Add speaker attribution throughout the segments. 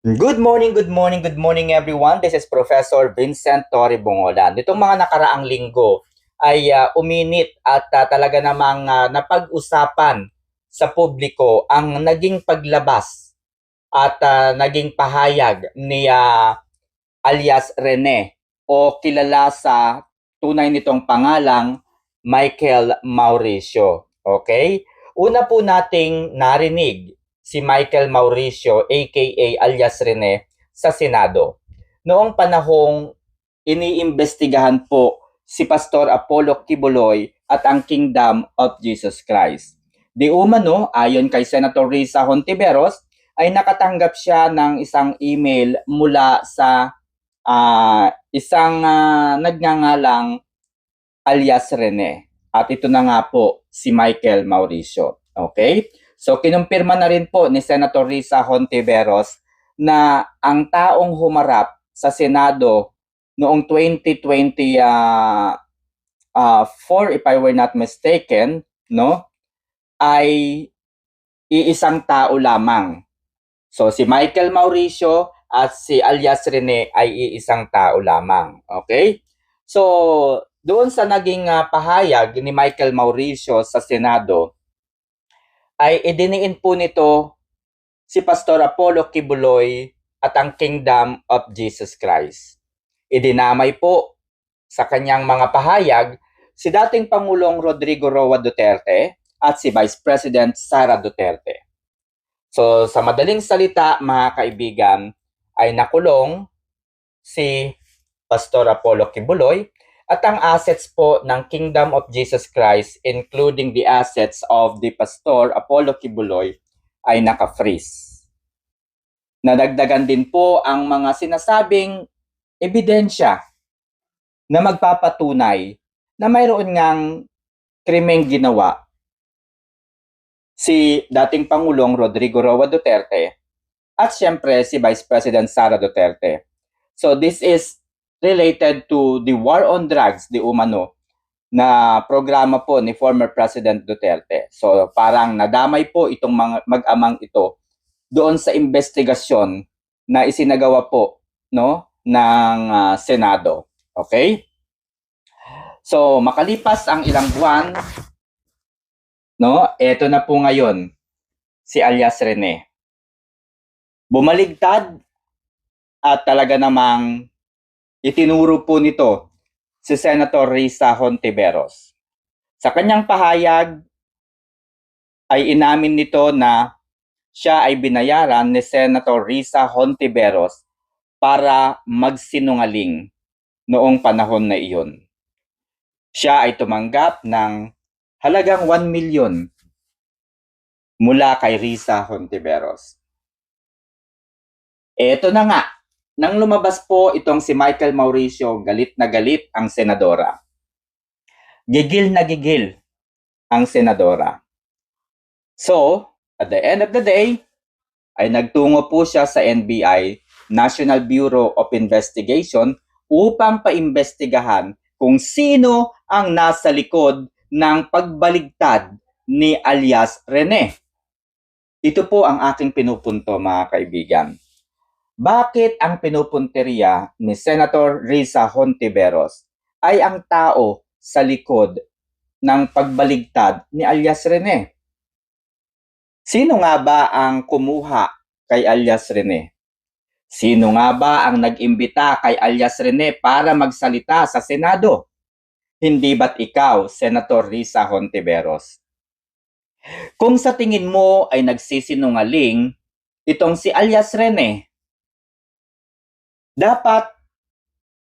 Speaker 1: Good morning, good morning everyone. This is Professor Vincent Torre Bongolan. Nitong mga nakaraang linggo ay uminit at talaga namang napag-usapan sa publiko ang naging paglabas at naging pahayag ni alias Rene o kilala sa tunay nitong pangalang Michael Mauricio. Okay? Una po nating narinig si Michael Mauricio aka alias Rene sa Senado. Noong panahong iniimbestigahan po si Pastor Apollo Kibuloy at ang Kingdom of Jesus Christ. Di umano, ayon kay Senator Risa Hontiveros, ay nakatanggap siya ng isang email mula sa isang nagngangalang alias Rene. At ito na nga po si Michael Mauricio. Okay? So kinumpirma na rin po ni Senator Risa Hontiveros na ang taong humarap sa Senado noong 2024 if I were not mistaken, no, ay iisang tao lamang. So si Michael Mauricio at si alias Rene ay iisang tao lamang. Okay? So doon sa naging pahayag ni Michael Mauricio sa Senado, ay idiniin po nito si Pastor Apollo Kibuloy at ang Kingdom of Jesus Christ. Idinamay po sa kanyang mga pahayag si dating Pangulong Rodrigo Roa Duterte at si Vice President Sara Duterte. So sa madaling salita mga kaibigan, ay nakulong si Pastor Apollo Kibuloy at ang assets po ng Kingdom of Jesus Christ, including the assets of the Pastor Apollo Kibuloy, ay naka-freeze. Nadagdagan din po ang mga sinasabing ebidensya na magpapatunay na mayroon ngang krimeng ginawa si dating Pangulong Rodrigo Roa Duterte at siyempre si Vice President Sara Duterte. So this is related to the war on drugs, di umano, na programa po ni former President Duterte. So parang nadamay po itong mga mag-amang ito doon sa investigasyon na isinagawa po, no, ng Senado. Okay? So makalipas ang ilang buwan, no, eto na po ngayon si alias Rene. Bumaligtad at talaga namang itinuro po nito si Senator Risa Hontiveros. Sa kanyang pahayag ay inamin nito na siya ay binayaran ni Senator Risa Hontiveros para magsinungaling noong panahon na iyon. Siya ay tumanggap ng halagang 1 million mula kay Risa Hontiveros. Eto na nga, nang lumabas po itong si Michael Mauricio, galit na galit ang senadora. Gigil na gigil ang senadora. So, at the end of the day, ay nagtungo po siya sa NBI, National Bureau of Investigation, upang paimbestigahan kung sino ang nasa likod ng pagbaligtad ni alias Rene. Ito po ang aking pinupunto mga kaibigan. Bakit ang pinupunteriya ni Senator Risa Hontiveros ay ang tao sa likod ng pagbaligtad ni alias Rene? Sino nga ba ang kumuha kay alias Rene? Sino nga ba ang nag-imbita kay alias Rene para magsalita sa Senado? Hindi ba't ikaw, Senator Risa Hontiveros? Kung sa tingin mo ay nagsisinungaling itong si alias Rene, dapat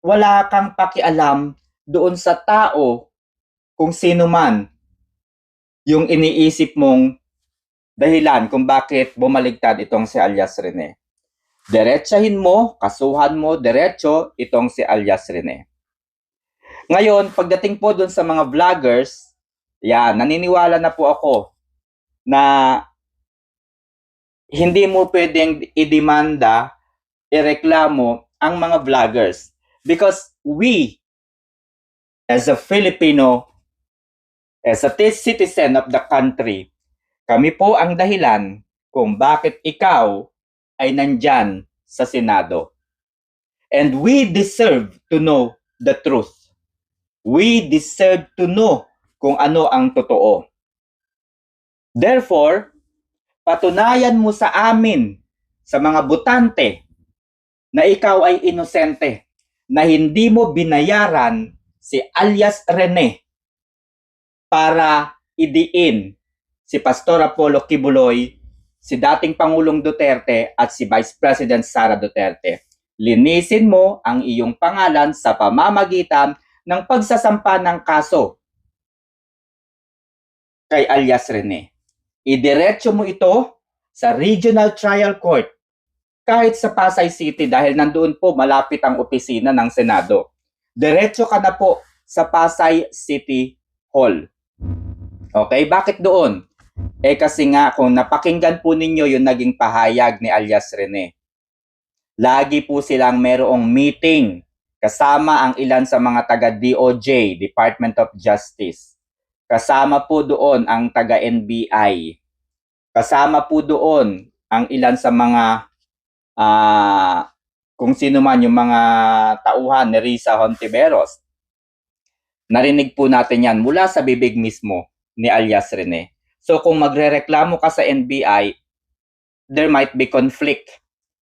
Speaker 1: wala kang pakialam doon sa tao kung sino man yung iniisip mong dahilan kung bakit bumaligtad itong si alias Rene. Diretsahin mo, kasuhan mo, diretso itong si alias Rene. Ngayon, pagdating po doon sa mga vloggers, yan, naniniwala na po ako na hindi mo pwedeng idemanda, ireklamo ang mga vloggers because we as a Filipino, as a citizen of the country, kami po ang dahilan kung bakit ikaw ay nandyan sa Senado. And we deserve to know the truth. We deserve to know kung ano ang totoo. Therefore, patunayan mo sa amin, sa mga botante, na ikaw ay inosente, na hindi mo binayaran si alias Rene para idiin si Pastor Apollo Kibuloy, si dating Pangulong Duterte at si Vice President Sara Duterte. Linisin mo ang iyong pangalan sa pamamagitan ng pagsasampa ng kaso kay alias Rene. Idiretso mo ito sa Regional Trial Court kahit sa Pasay City dahil nandoon po malapit ang opisina ng Senado. Diretso ka na po sa Pasay City Hall. Okay, bakit doon? Kasi nga kung napakinggan po ninyo yung naging pahayag ni alias Rene, lagi po silang merong meeting kasama ang ilan sa mga taga DOJ, Department of Justice. Kasama po doon ang taga NBI. Kasama po doon ang ilan sa mga kung sino man yung mga tauhan ni Risa Hontiveros. Narinig po natin yan mula sa bibig mismo ni alias Rene. So kung magrereklamo ka sa NBI, there might be conflict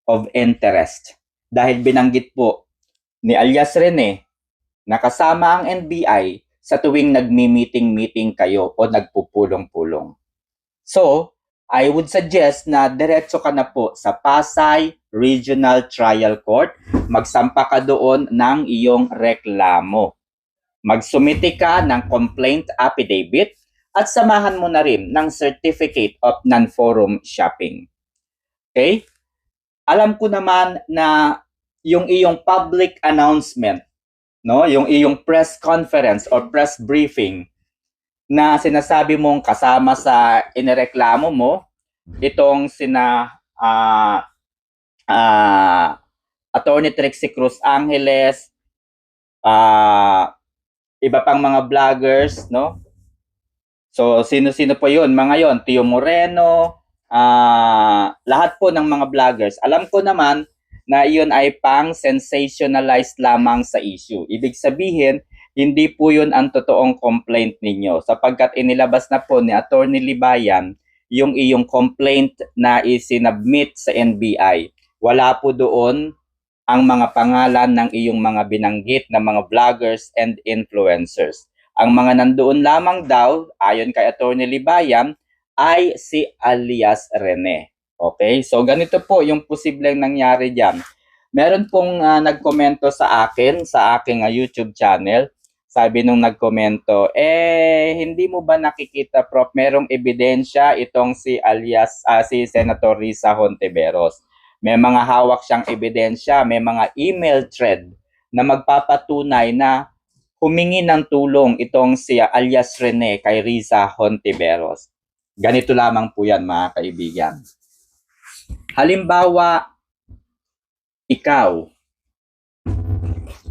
Speaker 1: of interest. Dahil binanggit po ni alias Rene na kasama ang NBI sa tuwing nagmi-meeting-meeting kayo o nagpupulong-pulong. So, I would suggest na diretso ka na po sa Pasay Regional Trial Court. Magsampa ka doon ng iyong reklamo. Magsumite ka ng complaint affidavit at samahan mo na rin ng Certificate of Non-Forum Shopping. Okay? Alam ko naman na yung iyong public announcement, no, yung iyong press conference or press briefing na sinasabi mong kasama sa inireklamo mo, itong sina Attorney Trixie Cruz Angeles, iba pang mga vloggers, no? So, sino-sino po yun? Mga yon, Tio Moreno, lahat po ng mga vloggers. Alam ko naman na iyon ay pang sensationalized lamang sa issue. Ibig sabihin, hindi po yun ang totoong complaint ninyo sapagkat inilabas na po ni Attorney Libayan yung iyong complaint na isinabmit sa NBI. Wala po doon ang mga pangalan ng iyong mga binanggit na mga vloggers and influencers. Ang mga nandoon lamang daw, ayon kay Attorney Libayan, ay si alias Rene. Okay? So ganito po yung posibleng nangyari dyan. Meron pong nagkomento sa akin, sa aking YouTube channel. Sabi nung nagkomento, hindi mo ba nakikita, Prof, merong ebidensya itong si Senator Risa Hontiveros. May mga hawak siyang ebidensya, may mga email thread na magpapatunay na humingi ng tulong itong si alias Rene kay Risa Hontiveros. Ganito lamang po yan, mga kaibigan. Halimbawa, ikaw,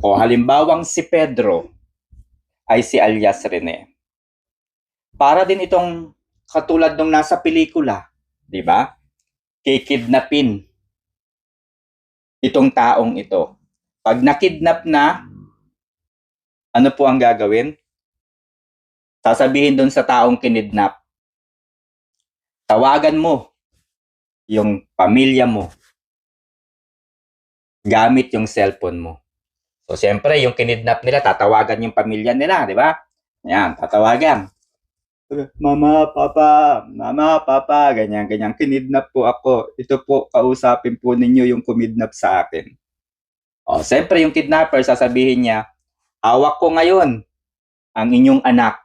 Speaker 1: o halimbawang si Pedro, ay si alias Rene. Para din itong katulad nung nasa pelikula, di ba? Kikidnapin itong taong ito. Pag nakidnap na, ano po ang gagawin? Sasabihin doon sa taong kinidnap, tawagan mo yung pamilya mo gamit yung cellphone mo. So, siyempre, yung kinidnap nila, tatawagan yung pamilya nila, di ba? Ayan, tatawagan. Mama, papa, ganyan, kinidnap po ako. Ito po, kausapin po ninyo yung kumidnap sa akin. O, siyempre, yung kidnapper, sasabihin niya, hawak ko ngayon ang inyong anak.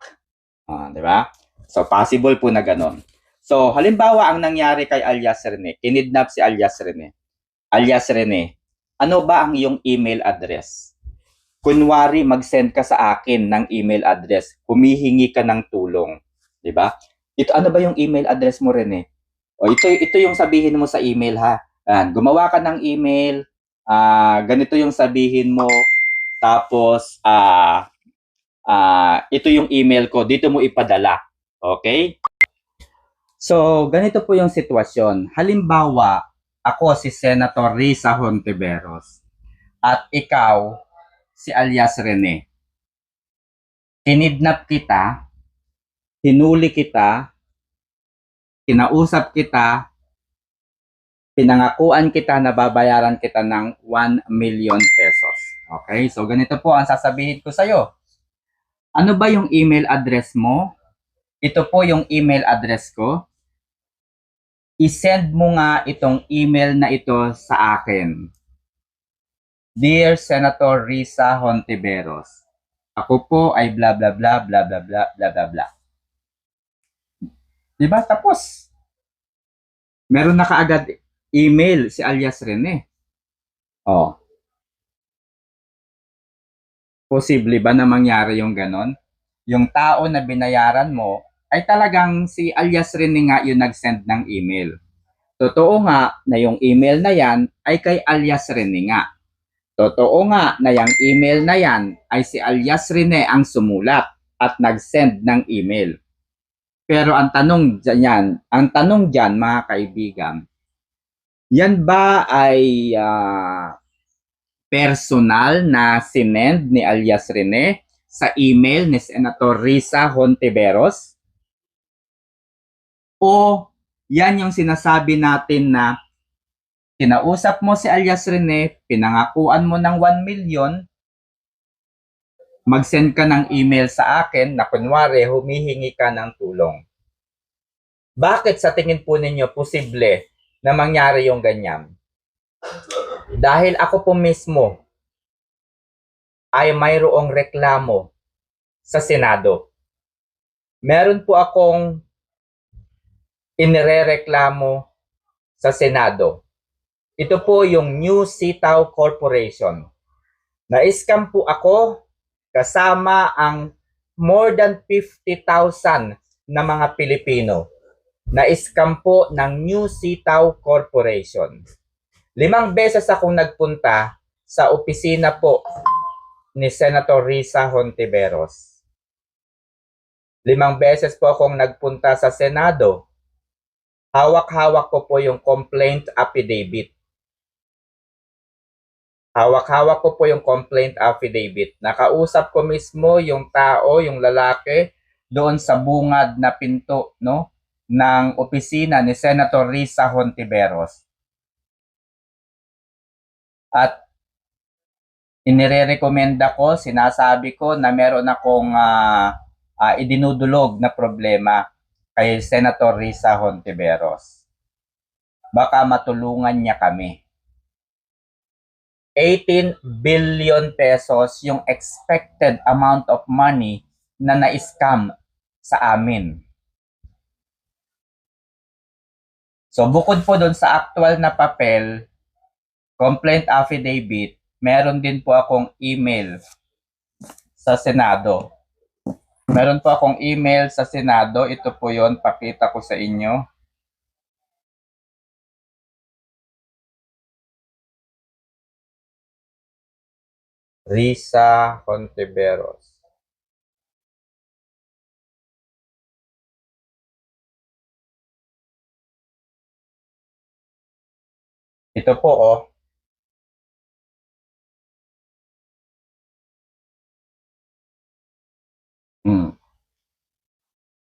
Speaker 1: Di ba? So, possible po na ganon. So, halimbawa, ang nangyari kay alias Rene, kinidnap si alias Rene. Alias Rene, ano ba ang iyong email address? Kunwari, mag-send ka sa akin ng email address, humihingi ka ng tulong. Di ba? Ito, ano ba yung email address mo, Rene? O, ito yung sabihin mo sa email, ha? Gumawa ka ng email, ganito yung sabihin mo, tapos, ito yung email ko, dito mo ipadala. Okay? So, ganito po yung sitwasyon. Halimbawa, Ako si Senator Risa Hontiveros at ikaw si alias Rene. Kinidnap kita, hinuli kita, kinausap kita, pinangakuan kita na babayaran kita ng 1 million pesos. Okay? So ganito po ang sasabihin ko sa'yo. Ano ba yung email address mo? Ito po yung email address ko. I-send mo nga itong email na ito sa akin. Dear Senator Risa Hontiveros, ako po ay bla bla bla bla bla bla bla bla bla. Diba? Tapos, meron na kaagad email si alias Rene. Oh. Posible ba na mangyari yung ganon? Yung tao na binayaran mo ay talagang si alias Rene nga yung nag-send ng email. Totoo nga na yung email na yan ay kay alias Rene nga. Totoo nga na yung email na yan ay si alias Rene ang sumulat at nag-send ng email. Pero ang tanong dyan mga kaibigan, yan ba ay personal na sinend ni alias Rene sa email ni Senator Risa Hontiveros? O yan yung sinasabi natin na kinausap mo si alias Rene, pinangakuan mo ng 1 million, mag-send ka ng email sa akin na kunwari humihingi ka ng tulong. Bakit sa tingin po ninyo posible na mangyari yung ganyan? Dahil ako po mismo ay mayroong reklamo sa Senado. Meron po akong inirereklamo sa Senado. Ito po yung New Sitaw Corporation. Na-scam po ako kasama ang more than 50,000 na mga Pilipino. Na-scam po ng New Sitaw Corporation. 5 beses akong nagpunta sa opisina po ni Senator Risa Hontiveros. 5 beses po akong nagpunta sa Senado. Hawak-hawak ko po yung complaint affidavit. Hawak-hawak ko po yung complaint affidavit. Nakausap ko mismo yung tao, yung lalaki, doon sa bungad na pinto, no, ng opisina ni Senator Risa Hontiveros. At inirerekomenda ko, sinasabi ko na meron akong idinudulog na problema kay Senator Risa Hontiveros. Baka matulungan niya kami. 18 billion pesos yung expected amount of money na na-scam sa amin. So bukod po doon sa actual na papel, complaint affidavit, meron din po akong email sa Senado. Meron po akong email sa Senado. Ito po yon, pakita ko sa inyo. Risa Hontiveros. Ito po, oh.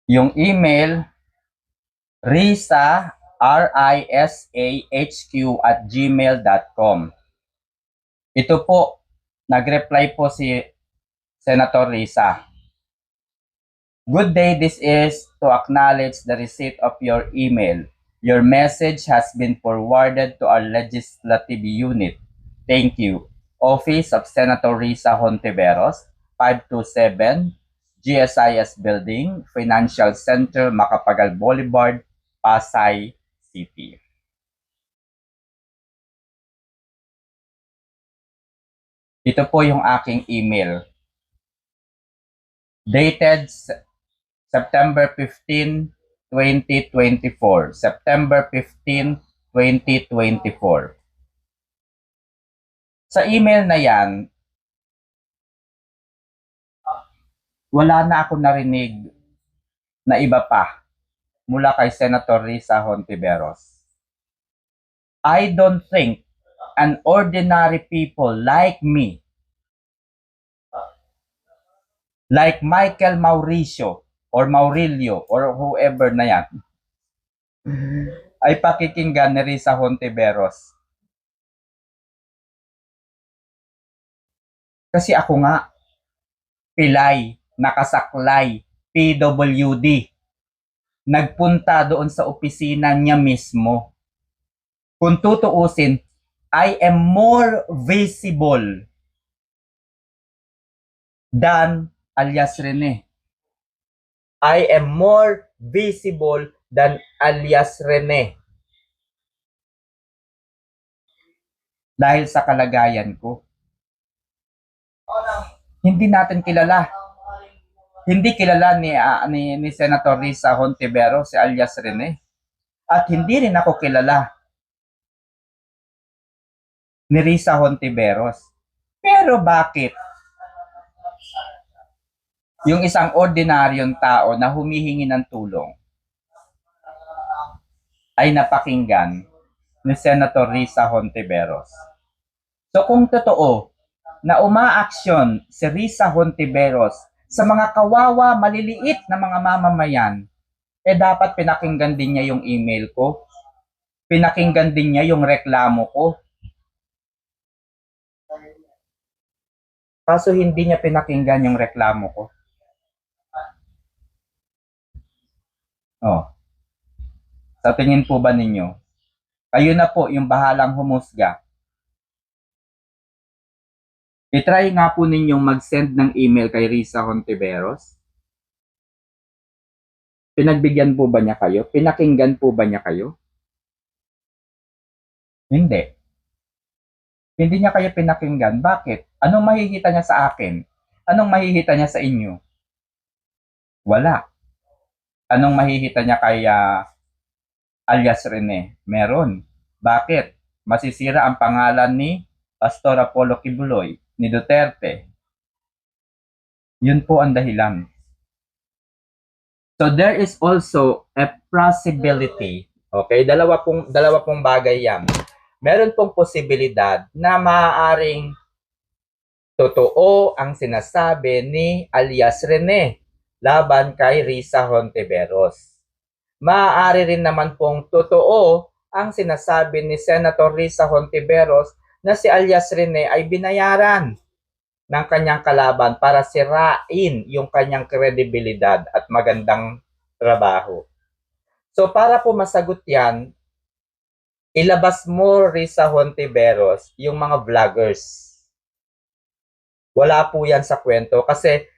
Speaker 1: Yung email, Risa, risahq@gmail.com. Ito po, nag-reply po si Senator Risa. Good day, this is to acknowledge the receipt of your email. Your message has been forwarded to our legislative unit. Thank you. Office of Senator Risa Hontiveros, 527 GSIS Building, Financial Center, Macapagal Boulevard, Pasay City. Ito po yung aking email. Dated September 15, 2024. September 15, 2024. Sa email na yan, wala na ako narinig na iba pa mula kay Senator Risa Hontiveros. I don't think an ordinary people like me, like Michael Mauricio or Maurilio or whoever na yan, ay pakikinggan ni Risa Hontiveros. Kasi ako nga, pilay, nakasaklay, PWD. Nagpunta doon sa opisina niya mismo. Kung tutuusin, I am more visible than alias Rene. I am more visible than alias Rene. Dahil sa kalagayan ko. Hindi natin kilala. Hindi kilala ni Senator Risa Hontiveros si alias Rene. At hindi rin ako kilala ni Risa Hontiveros. Pero bakit yung isang ordinaryong tao na humihingi ng tulong ay napakinggan ni Senator Risa Hontiveros? So kung totoo na umaaksyon si Risa Hontiveros sa mga kawawa, maliliit na mga mamamayan, dapat pinakinggan din niya yung email ko. Pinakinggan din niya yung reklamo ko. Kaso hindi niya pinakinggan yung reklamo ko. Sa tingin po ba ninyo? Kayo na po yung bahalang humusga. I-try nga po ninyong mag-send ng email kay Risa Hontiveros. Pinagbigyan po ba niya kayo? Pinakinggan po ba niya kayo? Hindi. Hindi niya kayo pinakinggan. Bakit? Anong makikita niya sa akin? Anong makikita niya sa inyo? Wala. Anong makikita niya kay alias Rene? Meron. Bakit? Masisira ang pangalan ni Pastor Apollo Kibuloy, ni Duterte. Yun po ang dahilan. So there is also a possibility. Okay, dalawa pong bagay yan. Meron pong posibilidad na maaaring totoo ang sinasabi ni alias Rene laban kay Risa Hontiveros. Maaari rin naman pong totoo ang sinasabi ni Senator Risa Hontiveros na si alias Rene ay binayaran ng kanyang kalaban para sirain yung kanyang kredibilidad at magandang trabaho. So para po masagot yan, ilabas mo, Risa Hontiveros, yung mga vloggers. Wala po yan sa kwento kasi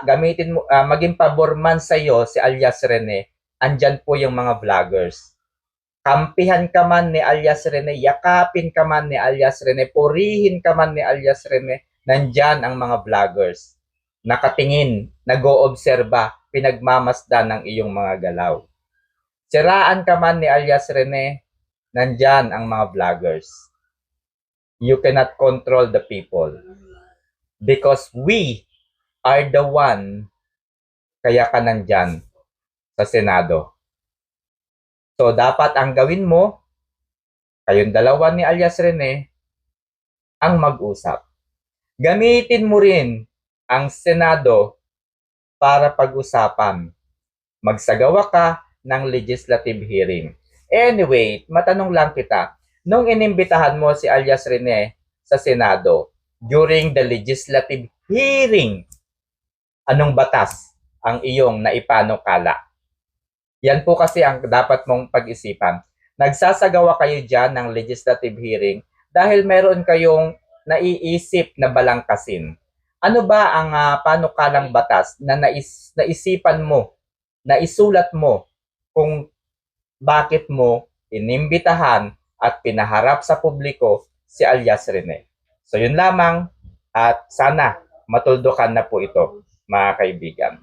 Speaker 1: gamitin mo, maging pabor man sa iyo si alias Rene, andyan po yung mga vloggers. Kampihan ka man ni alias Rene, yakapin ka man ni alias Rene, purihin ka man ni alias Rene, nandyan ang mga vloggers. Nakatingin, nag-oobserba, pinagmamasdan ng iyong mga galaw. Siraan ka man ni alias Rene, nandyan ang mga vloggers. You cannot control the people. Because we are the one, kaya ka nandyan sa Senado. So, dapat ang gawin mo, kayong dalawa ni alias Rene, ang mag-usap. Gamitin mo rin ang Senado para pag-usapan. Magsagawa ka ng legislative hearing. Anyway, matanong lang kita, nung inimbitahan mo si alias Rene sa Senado, during the legislative hearing, anong batas ang iyong naipanukala? Yan po kasi ang dapat mong pag-isipan. Nagsasagawa kayo dyan ng legislative hearing dahil meron kayong naiisip na balangkasin. Ano ba ang panukalang batas na naisipan mo, naisulat mo kung bakit mo inimbitahan at pinaharap sa publiko si alias Rene? So yun lamang at sana matuldukan na po ito, mga kaibigan.